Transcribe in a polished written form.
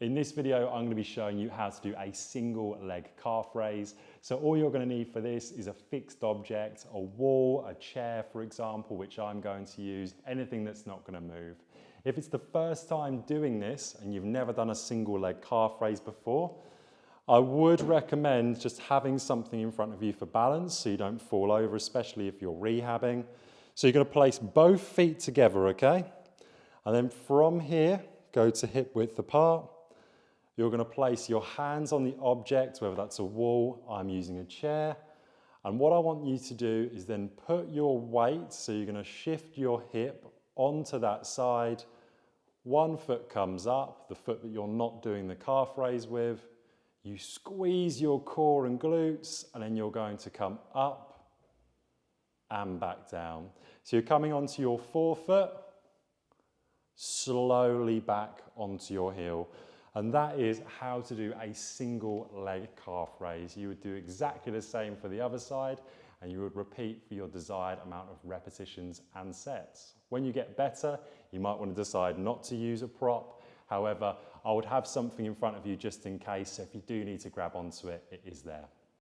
In this video, I'm going to be showing you how to do a single leg calf raise. So all you're going to need for this is a fixed object, a wall, a chair, for example, which I'm going to use, anything that's not going to move. If it's the first time doing this and you've never done a single leg calf raise before, I would recommend just having something in front of you for balance so you don't fall over, especially if you're rehabbing. So you're going to place both feet together, okay? And then from here, go to hip width apart. You're going to place your hands on the object, whether that's a wall, I'm using a chair. And what I want you to do is then put your weight, so you're going to shift your hip onto that side. One foot comes up, the foot that you're not doing the calf raise with. You squeeze your core and glutes, and then you're going to come up and back down. So you're coming onto your forefoot, slowly back onto your heel. And that is how to do a single leg calf raise. You would do exactly the same for the other side, and you would repeat for your desired amount of repetitions and sets. When you get better, you might want to decide not to use a prop. However, I would have something in front of you just in case, so if you do need to grab onto it, it is there.